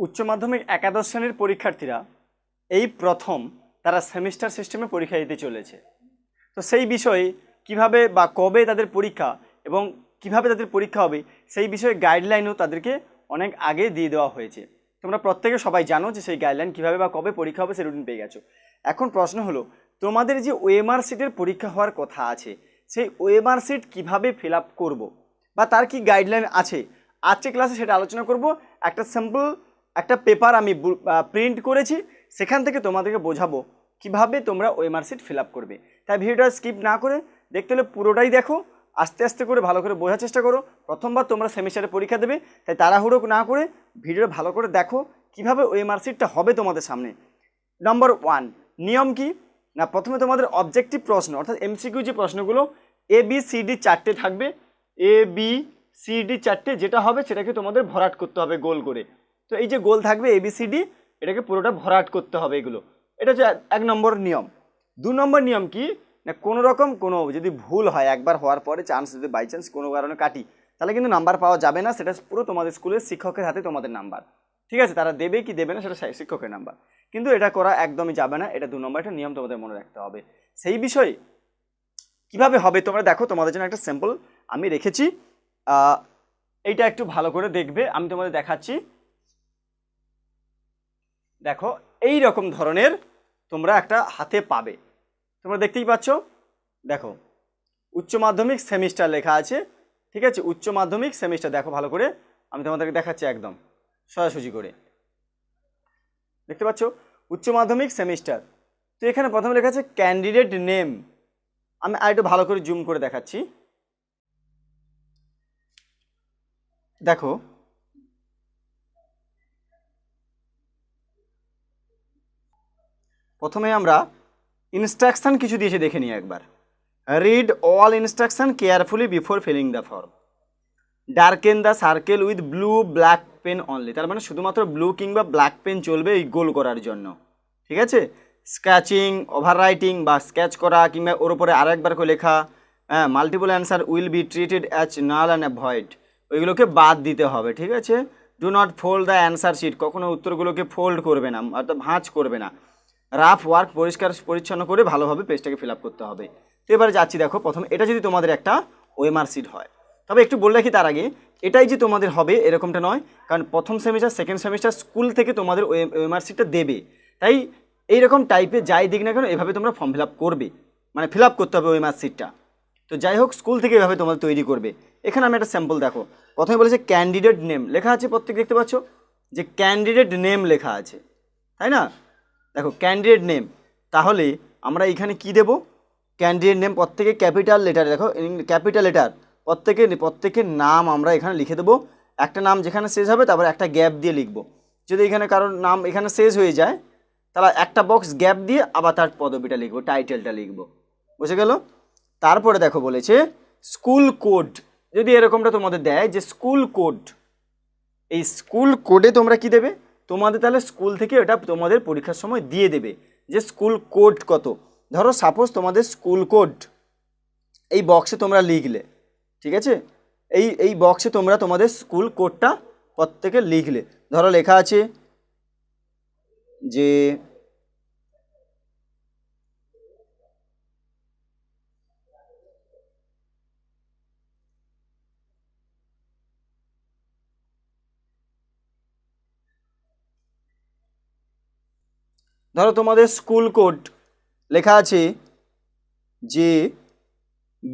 উচ্চ মাধ্যমিক একাদশ শ্রেণীর পরীক্ষার্থীরা এই প্রথম তারা সেমিস্টার সিস্টেমে পরীক্ষা দিতে চলেছে। তো সেই বিষয়ে কিভাবে বা কবে তাদের পরীক্ষা এবং কিভাবে তাদের পরীক্ষা হবে সেই বিষয়ে গাইডলাইনও তাদেরকে অনেক আগে দিয়ে দেওয়া হয়েছে। তোমরা প্রত্যেকে সবাই জানো যে সেই গাইডলাইন কীভাবে বা কবে পরীক্ষা হবে সেই রুটিন পেয়ে গেছো। এখন প্রশ্ন হলো, তোমাদের যে ওএমআর শিটের পরীক্ষা হওয়ার কথা আছে সেই ওএমআর শিট কীভাবে ফিল আপ করবো বা তার কি গাইডলাইন আছে, আজকে ক্লাসে সেটা আলোচনা করব। একটা সিম্পল একটা পেপার আমি প্রিন্ট করেছি, সেখান থেকে তোমাদেরকে বোঝাবো কিভাবে তোমরা ওএমআর শিট ফিল আপ করবে। তাই ভিডিওটা স্কিপ না করে দেখতে হলে পুরোটাই দেখো, আস্তে আস্তে করে ভালো করে বোঝার চেষ্টা করো। প্রথমবার তোমরা সেমিস্টারে পরীক্ষা দেবে, তাই তাড়াহুড়ো না করে ভিডিওটা ভালো করে দেখো কিভাবে ওএমআর শিটটা হবে তোমাদের সামনে। নাম্বার 1 নিয়ম কি না, প্রথমে তোমাদের অবজেক্টিভ প্রশ্ন অর্থাৎ এমসিকিউ যে প্রশ্নগুলো ABCD 4টে থাকবে, ABCD 4টে, যেটা হবে সেটাকে তোমাদের ভরাট করতে হবে গোল করে। তো এই যে গোল থাকবে ABCD, এটাকে পুরোটা ভরাট করতে হবে এগুলো। এটা হচ্ছে 1 নম্বর নিয়ম। 2 নম্বর নিয়ম কি না, কোনো রকম কোনো যদি ভুল হয় একবার হওয়ার পরে চান্স যদি বাই চান্স কোনো কারণে কাটি, তাহলে কিন্তু নাম্বার পাওয়া যাবে না। সেটা পুরো তোমাদের স্কুলের শিক্ষকের হাতে তোমাদের নাম্বার, ঠিক আছে? তারা দেবে কি দেবে না সেটা শিক্ষকের নাম্বার, কিন্তু এটা করা একদমই যাবে না। এটা 2 নম্বর একটা নিয়ম তোমাদের মনে রাখতে হবে। সেই বিষয়ে কিভাবে হবে তোমরা দেখো, তোমাদের জন্য একটা স্যাম্পল আমি রেখেছি, এইটা একটু ভালো করে দেখবে, আমি তোমাদের দেখাচ্ছি। দেখো এই রকম ধরনের তোমরা একটা হাতে পাবে, তোমরা দেখতেই পাচ্ছ। দেখো উচ্চ মাধ্যমিক সেমিস্টার লেখা আছে, ঠিক আছে? উচ্চ মাধ্যমিক সেমিস্টার দেখো ভালো করে, আমি তোমাদেরকে দেখাচ্ছি একদম সোজাসুজি করে, দেখতে পাচ্ছ উচ্চ মাধ্যমিক সেমিস্টার। তো এখানে প্রথমে লেখা আছে ক্যান্ডিডেট নেম, আমি আরেকটু ভালো করে জুম করে দেখাচ্ছি। দেখো প্রথমে আমরা ইনস্ট্রাকশন কিছু দিয়েছে দেখে নিই একবার। Read all instruction carefully before filling the form. Darken the circle with blue black pen only, তার মানে শুধুমাত্র ব্লু কিংবা ব্ল্যাক পেন চলবে এই গোল করার জন্য, ঠিক আছে? স্ক্র্যাচিং, ওভার রাইটিং বা স্কেচ করা কিংবা ওর উপরে আরও একবার করে লেখা, multiple answer will be treated as null and avoid, ওইগুলোকে বাদ দিতে হবে, ঠিক আছে? Do not fold the answer sheet, কখনো উত্তরগুলোকে ফোল্ড করবে না অর্থাৎ ভাঁজ করবে না। রাফ ওয়ার্ক, পরিষ্কার পরিচ্ছন্ন করে ভালোভাবে পেজটাকে ফিল আপ করতে হবে। তো এবারে যাচ্ছি, দেখো প্রথম এটা যদি তোমাদের একটা ওএমআর শিট হয়, তবে একটু বলে রাখি তার আগে, এটাই যে তোমাদের হবে এরকমটা নয়, কারণ প্রথম সেমিস্টার সেকেন্ড সেমিস্টার স্কুল থেকে তোমাদের ওএমআর শিটটা দেবে। তাই এইরকম টাইপের যাই দিক না কেন এভাবে তোমরা ফর্ম ফিল আপ করবে, মানে ফিল আপ করতে হবে ওএমআর শিটটা। তো যাই হোক স্কুল থেকে এভাবে তোমাদের তৈরি করবে। এখানে আমি একটা স্যাম্পল দেখো, প্রথমে বলেছে ক্যান্ডিডেট নেম লেখা আছে, প্রত্যেক দেখতে পাচ্ছ যে ক্যান্ডিডেট নেম লেখা আছে, তাই না? দেখো ক্যান্ডিডেট নেম, তাহলে আমরা এখানে কি দেব? ক্যান্ডিডেট নেম প্রত্যেকে ক্যাপিটাল লেটার, দেখো ক্যাপিটাল লেটার, প্রত্যেকের নাম আমরা এখানে লিখে দেবো। একটা নাম যেখানে শেষ হবে তারপর একটা গ্যাপ দিয়ে লিখব। যদি এখানে কারোর নাম এখানে শেষ হয়ে যায় তাহলে একটা বক্স গ্যাপ দিয়ে আবার তার পদবিটা লিখব, টাইটেলটা লিখব, বুঝে গেল? তারপরে দেখো বলেছে স্কুল কোড, যদি এরকমটা তোমাদের দেয় যে স্কুল কোড, এই স্কুল কোডে তোমরা কি দেবে? তোমাদের তাহলে স্কুল থেকে এটা তোমাদের পরীক্ষার সময় দিয়ে দেবে যে স্কুল কোড কত। ধরো সাপোজ তোমাদের স্কুল কোড এই বক্সে তোমরা লিখলে, ঠিক আছে? এই বক্সে তোমরা তোমাদের স্কুল কোডটা প্রত্যেকে লিখলে। ধরো লেখা আছে যে ধরো তোমাদের স্কুল কোড লেখা আছে যে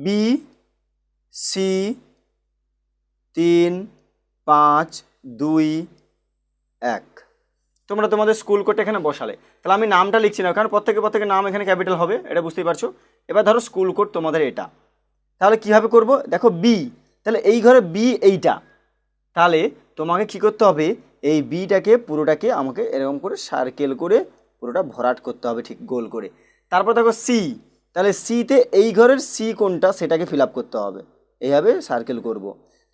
BC352 তোমরা তোমাদের স্কুল কোডটা এখানে বসালে। তাহলে আমি নামটা লিখছি না, কারণ প্রত্যেকের নাম এখানে ক্যাপিটাল হবে, এটা বুঝতেই পারছো। এবার ধরো স্কুল কোড তোমাদের এটা, তাহলে কীভাবে করব? দেখো বি, তাহলে এই ঘরে বি এইটা, তাহলে তোমাকে কি করতে হবে? এই বিটাকে পুরোটাকে আমাকে এরকম করে সার্কেল করে পুরোটা ভরাট করতে হবে ঠিক গোল করে। তারপর দেখো সি, তাহলে সিতে এই ঘরের সি কোনটা সেটাকে ফিল আপ করতে হবে, এইভাবে সার্কেল করব।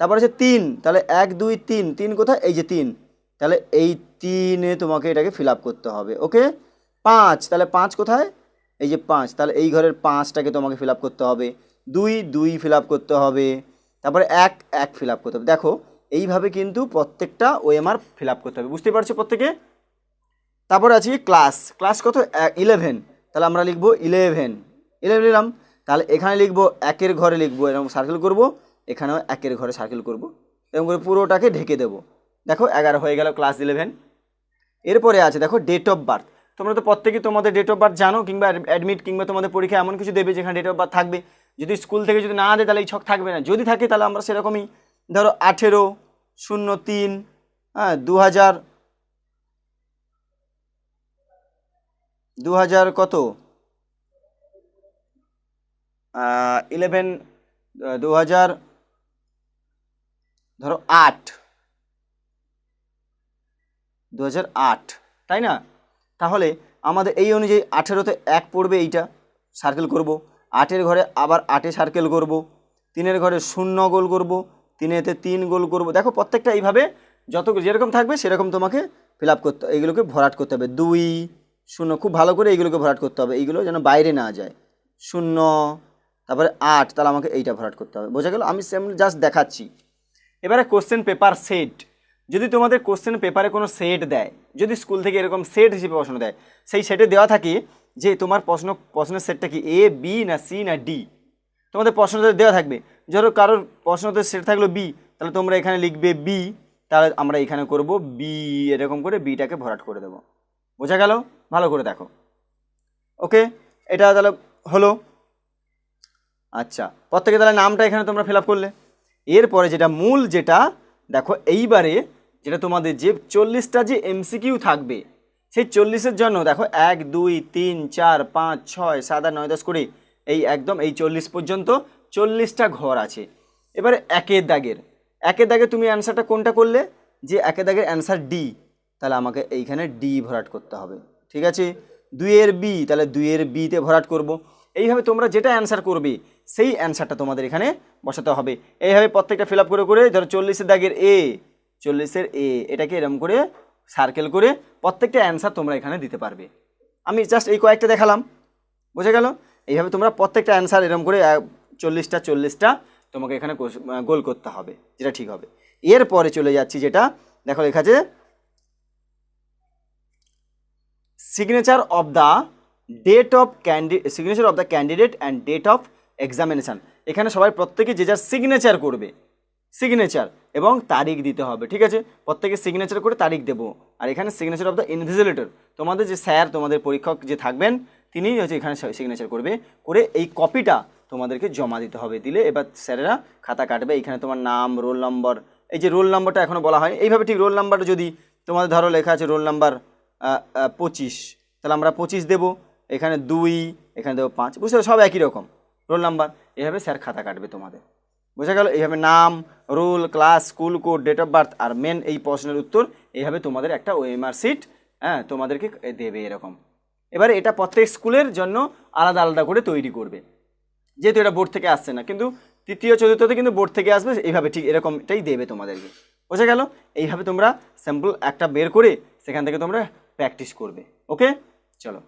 তারপর আছে 3, তাহলে 1 2 3, 3 কোথায়? এই যে 3, তাহলে এই 3-এ তোমাকে এটাকে ফিল আপ করতে হবে, ওকে? 5, তাহলে 5 কোথায়? এই যে 5, তাহলে এই ঘরের 5টাকে তোমাকে ফিল আপ করতে হবে। 2 2 ফিল আপ করতে হবে। তারপরে 1 1 ফিল আপ করতে হবে। দেখো এইভাবে কিন্তু প্রত্যেকটা ওএমআর ফিল আপ করতে হবে, বুঝতে পারছো প্রত্যেকে। তারপর আছে ক্লাস কত 11, তাহলে আমরা লিখবো 11 নিলাম। তাহলে এখানে লিখবো 1-এর ঘরে লিখবো, এরকম সার্কেল করব, এখানেও 1-এর ঘরে সার্কেল করব, এরকম করে পুরোটাকে ঢেকে দেবো। দেখো 11 হয়ে গেল ক্লাস 11। এরপরে আছে দেখো ডেট অফ বার্থ। তোমরা তো প্রত্যেকেই তোমাদের ডেট অফ বার্থ জানো, কিংবা অ্যাডমিট কিংবা তোমাদের পরীক্ষা এমন কিছু দেবে যেখানে ডেট অফ বার্থ থাকবে। যদি স্কুল থেকে যদি না দেয় তাহলে এই ছক থাকবে না, যদি থাকে তাহলে আমরা সেরকমই ধরো 18/03 2000 কত 11 2000 ধরো 2008, তাই না? তাহলে আমাদের এই অনুযায়ী 18-তে 1 পড়বে, এইটা সার্কেল করব, 8-এর ঘরে আবার 8-এ সার্কেল করব, 3-এর ঘরে 0 গোল করব, 3-এতে 3 গোল করব। দেখো প্রত্যেকটা এইভাবে যত যেরকম থাকবে সেরকম তোমাকে ফিল আপ করতে, এইগুলোকে ভরাট করতে হবে। 2 0 খুব ভালো করে এইগুলোকে ভরাট করতে হবে, এইগুলো যেন বাইরে না যায়। 0, তারপরে 8, তাহলে আমাকে এইটা ভরাট করতে হবে, বোঝা গেল? আমি জাস্ট দেখাচ্ছি। এবারে কোশ্চেন পেপার সেট। যদি তোমাদের কোশ্চেন পেপারে কোনো সেট দেয়, যদি স্কুল থেকে এরকম সেট হিসেবে প্রশ্ন দেয়, সেই সেটে দেওয়া থাকে যে তোমার প্রশ্নের সেটটা কি এ, বি না সি না ডি, তোমাদের প্রশ্নতে দেওয়া থাকবে। ধরো কারোর প্রশ্নতে সেট থাকলো বি, তাহলে তোমরা এখানে লিখবে বি, তাহলে আমরা এখানে করব বি, এরকম করে বিটাকে ভরাট করে দেবো, বোঝা গেল? ভালো করে দেখো, ওকে? এটা তাহলে হলো। আচ্ছা, প্রত্যেকে তাহলে নামটা এখানে তোমরা ফিল আপ করলে। এরপরে যেটা মূল, যেটা দেখো এইবারে যেটা তোমাদের যে 40টা যে এমসিকিউ থাকবে, সেই 40-এর জন্য দেখো 1 2 3 4 5 6 7 8 9 10 করে এই একদম এই 40 পর্যন্ত 40টা ঘর আছে। এবারে একের দাগের তুমি অ্যান্সারটা কোনটা করলে, যে একের দাগের অ্যান্সার ডি, তাহলে আমাকে এইখানে ডি ভরাট করতে হবে, ঠিক আছে? 2-এর বি, তাহলে 2-এর বিতে ভরাট করব। এইভাবে তোমরা যেটা অ্যান্সার করবে সেই অ্যান্সারটা তোমাদের এখানে বসাতে হবে। এইভাবে প্রত্যেকটা ফিল আপ করে করে ধরো 40-এর দাগের এ, 40-এর এ, এটাকে এরকম করে সার্কেল করে প্রত্যেকটা অ্যান্সার তোমরা এখানে দিতে পারবে। আমি জাস্ট এই কয়েকটা দেখালাম, বোঝা গেল? এইভাবে তোমরা প্রত্যেকটা অ্যান্সার এরকম করে 40টা তোমাকে এখানে গোল করতে হবে, যেটা ঠিক হবে। এরপরে চলে যাচ্ছি, যেটা দেখো লেখা আছে signature of the candidate and date of examination. এখানে সবাই প্রত্যেকে যে যার সিগনেচার করবে, সিগনেচার এবং তারিখ দিতে হবে, ঠিক আছে? প্রত্যেকে সিগনেচার করে তারিখ দেবো। আর এখানে সিগনেচার অফ দ্য ইনভিজিলেটর, তোমাদের যে স্যার, তোমাদের পরীক্ষক যে থাকবেন, তিনি হচ্ছে এখানে সিগনেচার করবে, করে এই কপিটা তোমাদেরকে জমা দিতে হবে। দিলে এবার স্যারেরা খাতা কাটবে, এখানে তোমার নাম, রোল নম্বর, এই যে রোল নম্বরটা এখনও বলা হয়নি, এইভাবে ঠিক রোল নাম্বার যদি তোমাদের ধরো লেখা আছে রোল নাম্বার 25, তাহলে আমরা 25 দেবো, এখানে 2, এখানে দেবো 5, বুঝতে পারছো? সব একই রকম রোল নাম্বার, এভাবে স্যার খাতা কাটবে তোমাদের, বোঝা গেল? এইভাবে নাম, roll, class, school code, date of birth আর মেন এই প্রশ্নের উত্তর, এইভাবে তোমাদের একটা ওএমআর শিট তোমাদেরকে দেবে এরকম। এবারে এটা প্রত্যেক স্কুলের জন্য আলাদা আলাদা করে তৈরি করবে, যেহেতু এটা বোর্ড থেকে আসছে না, কিন্তু তৃতীয় চতুর্থতে কিন্তু বোর্ড থেকে আসবে, এইভাবে ঠিক এরকমটাই দেবে তোমাদেরকে, বোঝা গেল? এইভাবে তোমরা স্যাম্পল একটা বের করে সেখান থেকে তোমরা প্র্যাকটিস করবে, ওকে? চলো।